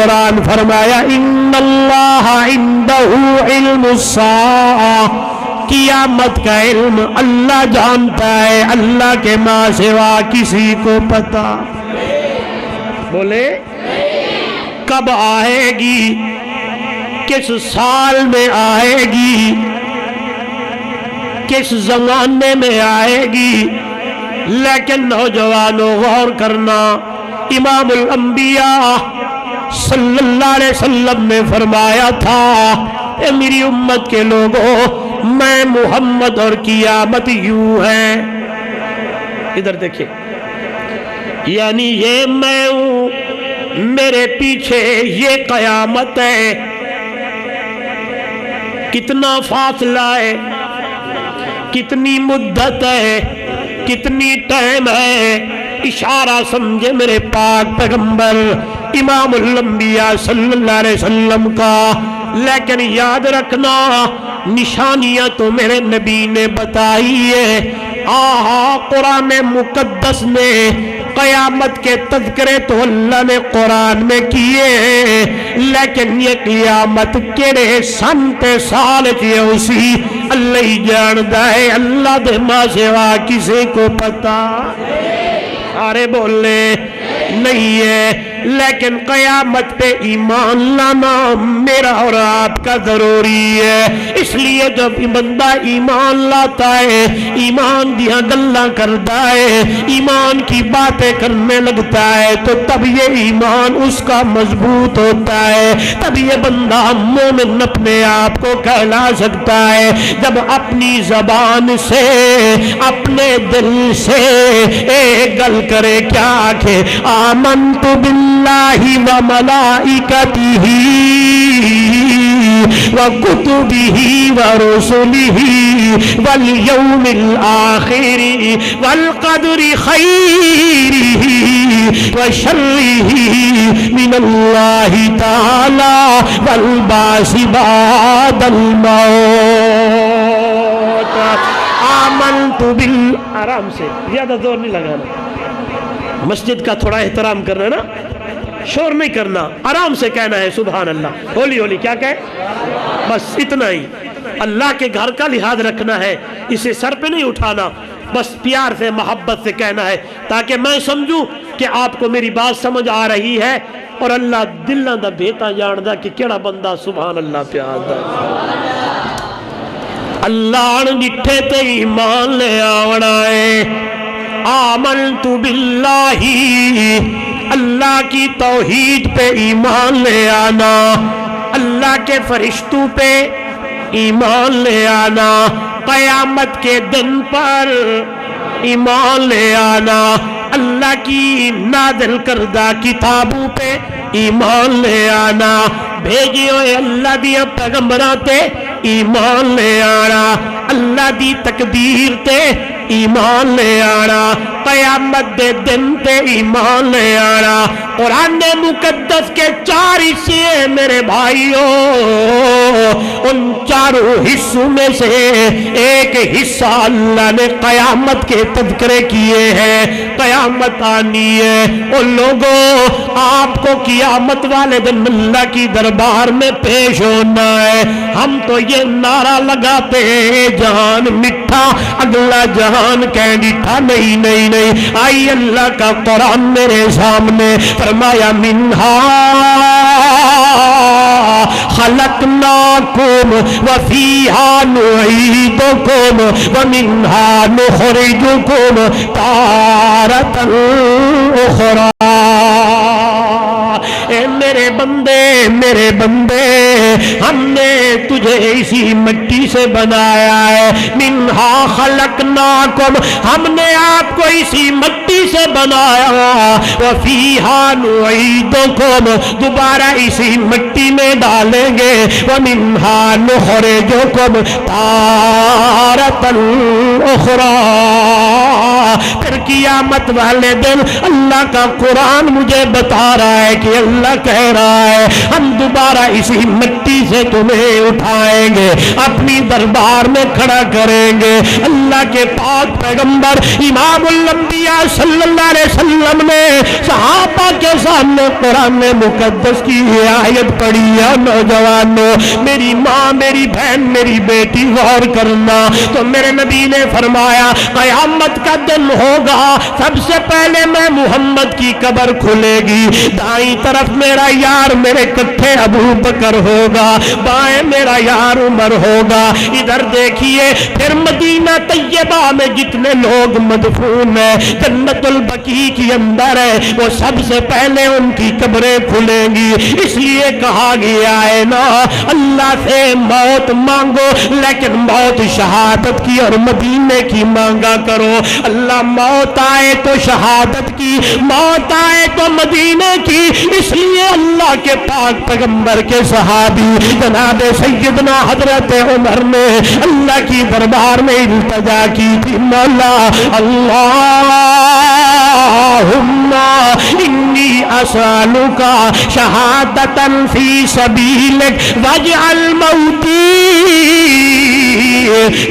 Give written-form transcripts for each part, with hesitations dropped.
قرآن فرمایا ان اللہ عندہ علم الساعہ، قیامت کا علم اللہ جانتا ہے، اللہ کے ماں سوا کسی کو پتا بولے کب آئے گی، کس سال میں آئے گی، کس زمانے میں آئے گی، لیکن نوجوانوں غور کرنا، امام الانبیاء صلی اللہ علیہ وسلم نے فرمایا تھا اے میری امت کے لوگوں، میں محمد اور قیامت یوں ہے، ادھر دیکھیں، یعنی یہ میں ہوں، میرے پیچھے یہ قیامت ہے، کتنا فاصلہ ہے، کتنی مدت ہے، کتنی ٹائم ہے، اشارہ سمجھے میرے پاک پیغمبر امام الانبیاء صلی اللہ علیہ وسلم کا، لیکن یاد رکھنا نشانیاں تو میرے نبی نے بتائی ہے۔ قرآن مقدس میں قیامت کے تذکرے تو اللہ نے قرآن میں کیے ہیں، لیکن یہ قیامت کیڑے سنتے سال کی اسی اللہ ہی جانتا ہے، اللہ دے ماں سوا کسی کو پتا ارے بولے نہیں ہے، لیکن قیامت پہ ایمان لانا میرا اور آپ کا ضروری ہے۔ اس لیے جب بندہ ایمان لاتا ہے، ایمان دیا گلہ کرتا ہے، ایمان کی باتیں کرنے لگتا ہے، تو تب یہ ایمان اس کا مضبوط ہوتا ہے، تب یہ بندہ مومن اپنے آپ کو کہلا سکتا ہے جب اپنی زبان سے اپنے دل سے ایک گل کرے، کیا کہ آمنت باللہ وملائکتہ وکتبہ ورسلہ والیوم الآخر والقدر خیرہ وشرہ من اللہ تعالی والبعث بعد الموت۔ آمنت آرام سے، زیادہ زور نہیں لگانا، مسجد کا تھوڑا احترام کرنا نا، شور نہیں کرنا، آرام سے کہنا ہے سبحان اللہ، ہولی ہولی کیا کہے، بس اتنا ہی، اللہ کے گھر کا لحاظ رکھنا ہے، اسے سر پہ نہیں اٹھانا، بس پیار سے محبت سے کہنا ہے تاکہ میں سمجھوں کہ آپ کو میری بات سمجھ آ رہی ہے، اور اللہ دلوں دا بھیتا جاندا کہ کیڑا بندہ سبحان اللہ پہ آتا ہے۔ اللہ نٹھے تے ایمان لے آونا ہے، آمنت باللہ، اللہ کی توحید پہ ایمان لے آنا، اللہ کے فرشتوں پہ ایمان لے آنا، قیامت کے دن پر ایمان لے آنا، اللہ کی نازل کردہ کتابوں پہ ایمان لے آنا، بھیجے ہوئے اللہ دیا پیغمبراں تے ایمان لے آنا، اللہ دی تقدیر تے ایمان لے آنا، قیامت دے دن تے ایمان لے آنا۔ قرآن مقدس کے 4 حصے ہیں میرے بھائیوں، ان 4 حصوں میں سے ایک حصہ اللہ نے قیامت کے تذکرے کیے ہیں، قیامت آنی ہے، ان لوگوں آپ کو قیامت والے دن اللہ کی دربار میں پیش ہونا ہے۔ ہم تو یہ نعرہ لگاتے ہیں جہان مٹھا اگلا جہان کینڈیٹھا، نہیں نہیں نہیں، آئی اللہ کا قرآن میرے سامنے، فرمایا منہا خلقناکم وفیہا نعیدکم ومنہا نخرجکم تارۃ اخری۔ اے میرے بندے ہم نے تجھے اسی مٹی سے بنایا ہے، منہا خلقناکم، ہم نے آپ کو اسی مٹی سے بنایا، وفیہا نعیدکم، دوبارہ اسی مٹی میں ڈالیں گے، ومنہا نخرجکم تارۃ اخری۔ پھر قیامت والے دن اللہ کا قرآن مجھے بتا رہا ہے کہ اللہ کہہ رہا ہے ہم دوبارہ اسی مٹی سے تمہیں اٹھائیں گے، اپنی دربار میں کھڑا کریں گے۔ اللہ اللہ کے پاک پیغمبر امام الانبیاء صلی اللہ علیہ وسلم نے صحابہ کے سامنے قرآن مقدس کی یہ آیت پڑھی ہے۔ نوجوانوں، میری ماں، میری بہن، میری بیٹی غور کرنا، تو میرے نبی نے فرمایا قیامت کا دن ہوگا، سب سے پہلے میں محمد کی قبر کھلے گی، دائیں طرف میرا یار میرے کٹھے ابو بکر ہوگا، بائیں میرا یار عمر ہوگا۔ ادھر دیکھیے پھر مدینہ طیبہ میں جتنے لوگ مدفون ہیں جنت البقیع کے اندر ہے، وہ سب سے پہلے ان کی قبریں کھلیں گی۔ اس لیے کہا گیا ہے نا، اللہ سے موت مانگو لیکن موت شہادت کی اور مدینے کی مانگا کرو۔ اللہ موت آئے تو شہادت کی، موت آئے تو مدینے کی۔ اس لیے اللہ کے پاک پیغمبر کے صحابی جناب سیدنا حضرت عمر نے اللہ کی دربار میں التجا کی تھی، مولا اللہم انی اسالک شہادتا فی سبیلک واجعل موتی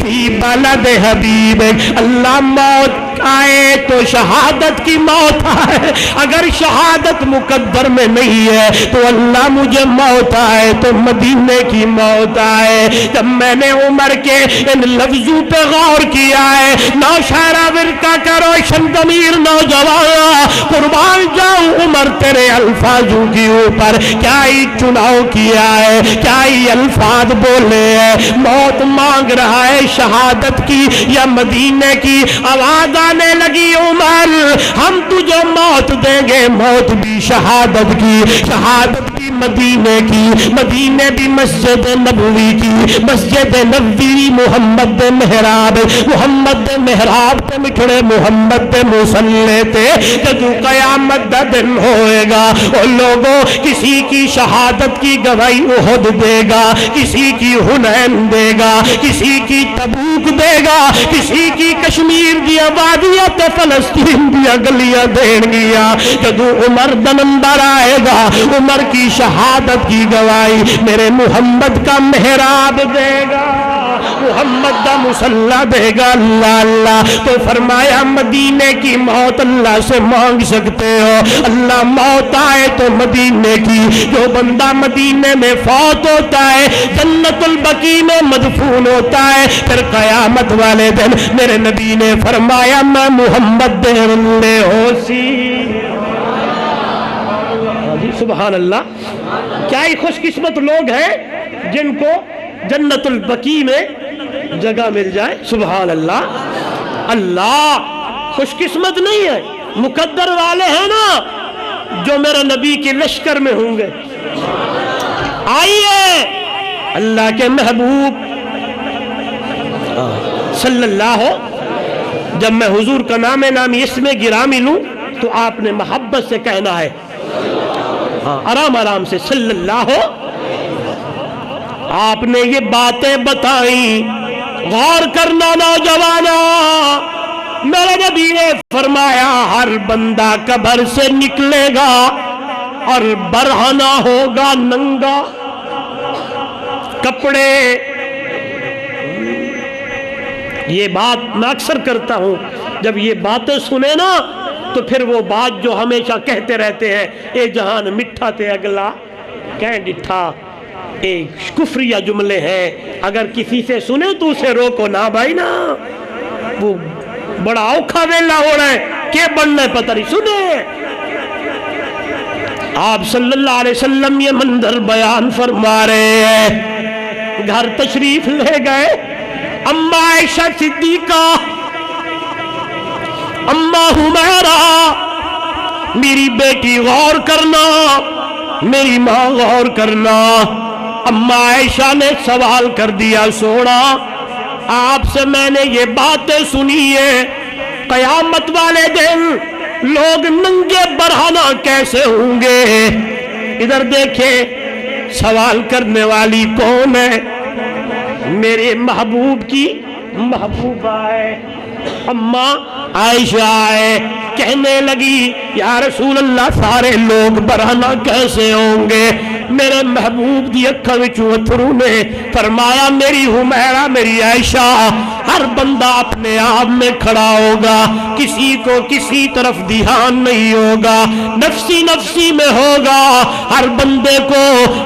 فی بلد حبیبک۔ اللہ موت آئے تو شہادت کی موت آئے، اگر شہادت مقدر میں نہیں ہے تو اللہ مجھے موت آئے تو مدینے کی موت آئے۔ جب میں نے عمر کے ان لفظوں پہ غور کیا ہے، نوشہرہ ورقہ کا روشن ضمیر نوجوان قربان جاؤں عمر تیرے الفاظوں کے اوپر، کیا ہی چناؤ کیا ہے، کیا ہی الفاظ بولے ہیں۔ موت مانگ رہا ہے شہادت کی یا مدینے کی؟ آواز آنے لگی عمر ہم تجھے موت دیں گے، موت بھی شہادت کی، شہادت بھی مدینے کی، مدینے بھی مسجد نبوی کی، مسجد نبوی محمد دے محراب، محمد دے محراب تے مٹھڑے محمد دے مصلی تے جدو قیامت دا دن ہوئے گا، ان لوگوں کسی کی شہادت کی گواہی احد دے گا، کسی کی حنین دے گا، کسی کی تبوک دے گا، کسی کی کشمیر دی آبادیاں تے فلسطین دیا گلیاں دین گیا۔ جدو عمر دا نمبر آئے گا، عمر کی شہادت کی گواہی میرے محمد کا محراب دے گا، محمد دا مصلی دے گا۔ اللہ اللہ تو فرمایا مدینے کی موت اللہ سے مانگ سکتے ہو، اللہ موت آئے تو مدینے کی۔ جو بندہ مدینے میں فوت ہوتا ہے جنت البقیع میں مدفون ہوتا ہے، پھر قیامت والے دن میرے نبی نے فرمایا میں محمد دے رلے ہو سی۔ سبحان اللہ، کیا ہی خوش قسمت لوگ ہیں جن کو جنت البقیع میں جگہ مل جائے۔ سبحان اللہ، اللہ خوش قسمت نہیں ہے، مقدر والے ہیں نا جو میرے نبی کے لشکر میں ہوں گے۔ آئیے اللہ کے محبوب صلی اللہ، جب میں حضور کا نام نامی اسم گرامی لوں تو آپ نے محبت سے کہنا ہے، آرام آرام سے صلی اللہ۔ آپ نے یہ باتیں بتائیں، غور کرنا نوجوانا، میرے نبی نے فرمایا ہر بندہ قبر سے نکلے گا اور برہنہ ہوگا، ننگا، کپڑے۔ یہ بات میں اکثر کرتا ہوں، جب یہ باتیں سنے نا تو پھر وہ بات جو ہمیشہ کہتے رہتے ہیں، اے جہان مٹھا تے اگلا کہیں ڈٹھا، ایک کفریہ جملے ہیں، اگر کسی سے سنے تو اسے روکو نا بھائی نا، وہ بڑا اوکھا ویلا ہو رہا ہے کہ بڑھنا پتہ نہیں۔ سنے آپ صلی اللہ علیہ وسلم یہ منظر بیان فرما رہے ہیں، گھر تشریف لے گئے، اماں عائشہ صدیقہ، اماں حمیرہ، میری بیٹی غور کرنا، میری ماں غور کرنا۔ اماں عائشہ نے سوال کر دیا، سونا آپ سے میں نے یہ باتیں سنی ہیں، قیامت والے دن لوگ ننگے برہنہ کیسے ہوں گے؟ ادھر دیکھیں سوال کرنے والی کون ہے؟ میرے محبوب کی محبوبہ ہے، اماں عائشہ ہے۔ کہنے لگی یا رسول اللہ سارے لوگ برہنہ کیسے ہوں گے؟ میرے محبوب دی اکھاں وچوں اتھرو نے فرمایا میری حمیرہ میری عائشہ ہر بندہ اپنے آپ میں کھڑا ہوگا کسی کو کسی طرف دھیان نہیں ہوگا نفسی نفسی میں ہوگا ہر بندے کو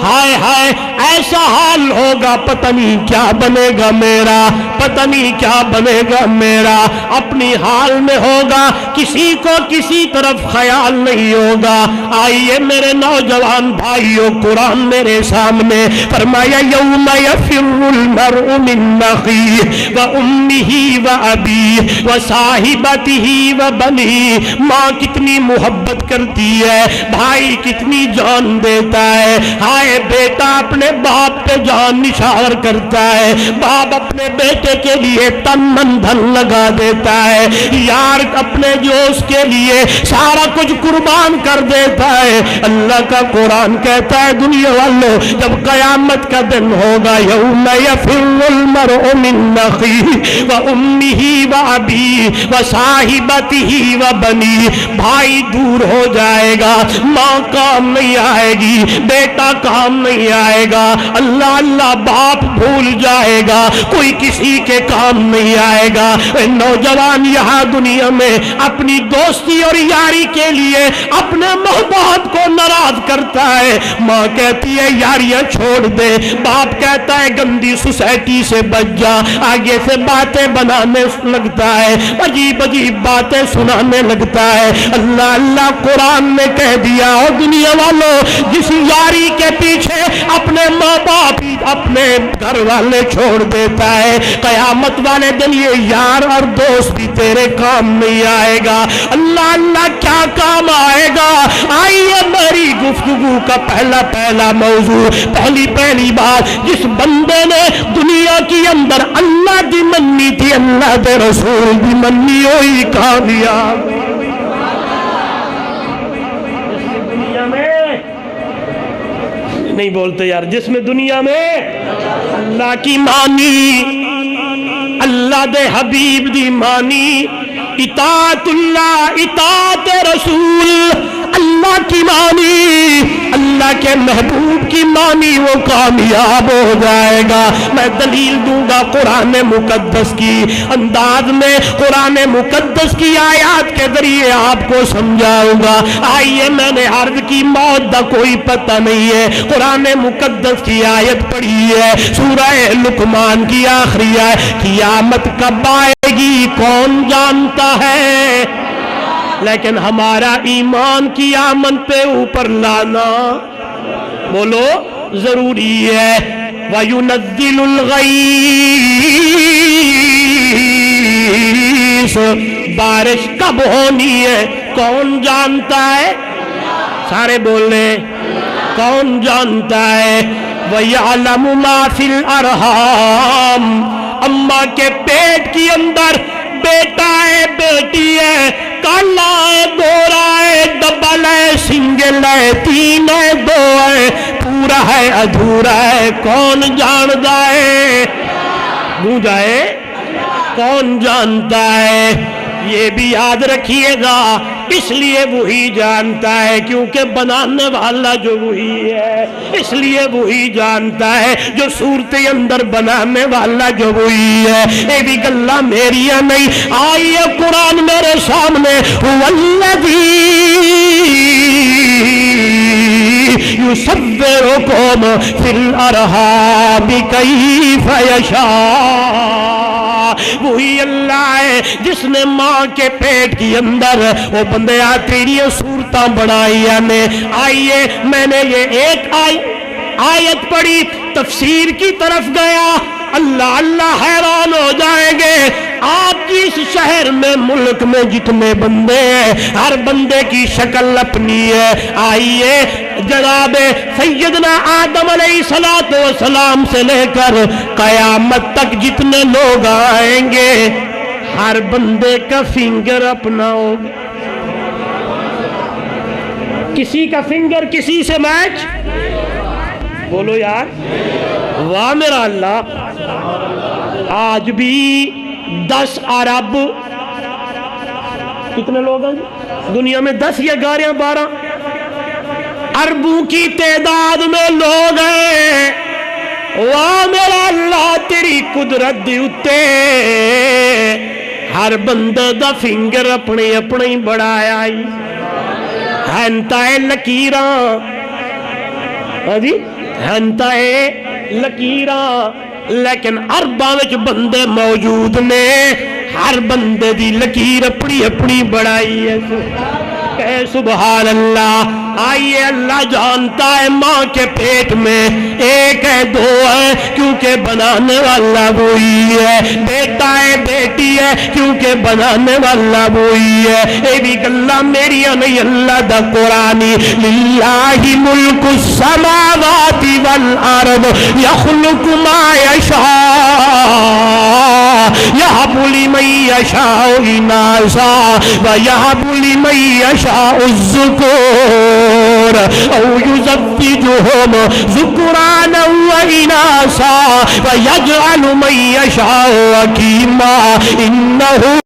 ہائے ہائے ایسا حال ہوگا پتہ نہیں کیا بنے گا میرا پتہ نہیں کیا بنے گا میرا اپنی حال میں ہوگا کسی کو کسی طرف خیال نہیں ہوگا آئیے میرے نوجوان بھائیوں قرآن میرے سامنے فرمایا یوم یفر المرء من اخیہ و امہ و ابیہ و صاحبتہ و بنیہ ماں کتنی محبت کرتی ہے بھائی کتنی جان دیتا ہے ہائے بیٹا اپنے باپ پہ جان نثار کرتا ہے باپ اپنے بیٹے کے لیے تن من دھن لگا دیتا ہے یار اپنے دوست کے لیے سارا کچھ قربان کر دیتا ہے اللہ کا قرآن کہتا ہے دنیا والوں جب قیامت کا دن ہوگا یوم یفر المرء من اخیہ و امہ و ابیہ و صاحبتہ و بنیہ بھائی دور ہو جائے گا ماں کام نہیں آئے گی بیٹا کام نہیں آئے گا اللہ اللہ باپ بھول جائے گا کوئی کسی کے کام نہیں آئے گا نوجوان یہاں دنیا میں اپنی دوستی اور یاری کے لیے اپنے محبوب کو ناراض کرتا ہے ماں کہتی ہے یاریاں چھوڑ دے باپ کہتا ہے گندی سوسائٹی سے بچ جا آگے سے باتیں بنانے لگتا ہے عجیب عجیب باتیں سنانے لگتا ہے اللہ اللہ قرآن نے کہہ دیا اور دنیا والوں جس یاری کے پیچھے اپنے ماں باپ اپنے گھر والے چھوڑ دیتا ہے قیامت والے دن یہ یار اور دوست بھی تیرے کام نہیں آئے گا اللہ اللہ کیا کام آئے گا آئیے میری گفتگو کا پہلا موضوع پہلی بات جس بندے نے دنیا کی اندر اللہ دی منی تھی اللہ دے رسول دی منی ہوئی کامیاب دنیا میں نہیں بولتے یار جس میں دنیا میں اللہ کی مانی اللہ دے حبیب دی مانی اطاعت اللہ اطاعت رسول اللہ کی مانی اللہ کے محبوب کی مانی وہ کامیاب ہو جائے گا میں دلیل دوں گا قرآن مقدس کی انداز میں قرآن مقدس کی آیات کے ذریعے آپ کو سمجھاؤں گا آئیے میں نے عرض کی موت دا کوئی پتہ نہیں ہے قرآن مقدس کی آیت پڑھی ہے سورہ لقمان کی آخری ہے قیامت کب آئے گی کون جانتا ہے لیکن ہمارا ایمان قیامت پہ اوپر لانا بولو ضروری ہے وَيُنَزِّلُ الْغَيْثَ بارش کب ہونی ہے کون جانتا ہے سارے بولنے کون جانتا ہے وَيَعْلَمُ مَا فِي الْأَرْحَامِ اماں کے پیٹ کی اندر بیٹا ہے بیٹی ہے کالا ہے گورا ہے ڈبل ہے سنگل ہے تین ہے دو ہے پورا ہے ادھورا ہے کون جانتا ہے گونجا ہے کون جانتا ہے یہ بھی یاد رکھیے گا اس لیے وہی جانتا ہے کیونکہ بنانے والا جو وہی ہے اس لیے وہی جانتا ہے جو صورت اندر بنانے والا جو وہی ہے اے بھی گلہ میری نہیں آئیے قرآن میرے سامنے والذی یصورکم فی الارحام کیف یشاء وہی اللہ ہے جس نے ماں کے پیٹ کی اندر وہ بندے تیری صورتاں بنائی نے آئیے میں نے یہ ایک آیت پڑھی تفسیر کی طرف گیا اللہ اللہ حیران ہو جائیں گے آپ کی اس شہر میں ملک میں جتنے بندے ہیں ہر بندے کی شکل اپنی ہے آئیے جناب سیدنا آدم علیہ السلام سے لے کر قیامت تک جتنے لوگ آئیں گے ہر بندے کا فنگر اپنا ہوگا کسی کا فنگر کسی سے میچ بولو یار واہ میرا اللہ آج بھی 10 ارب کتنے لوگ ہیں دنیا میں 10 یا 11 12 اربوں کی تعداد میں لوگ ہیں، واہ میرا اللہ تیری قدرت دی اتے ہر بندے دا فنگر اپنے اپنے ہی بڑھایا ہی ہنتائے لکیراں، جی ہنتائے لکیراں، لیکن ارباں وچ بندے موجود نے، ہر بندے دی لکیر اپنی اپنی بڑھائی ہے۔ کہ سبحان اللہ۔ آئیے اللہ جانتا ہے ماں کے پیٹ میں ایک ہے دو ہے کیونکہ بنانے والا وہی ہے، بیٹا ہے بیٹی ہے کیونکہ بنانے والا وہی ہے۔ اے بھی گلہ میری نہیں اللہ دا قرآنی، للہ ملک السماوات والارض یخلق ما یشاء یہب لمن یشاء اناثا ویہب لمن یشاء الذکور او یزوجہم ذکرانا واناثا ویجعل من یشاء عقیما انہ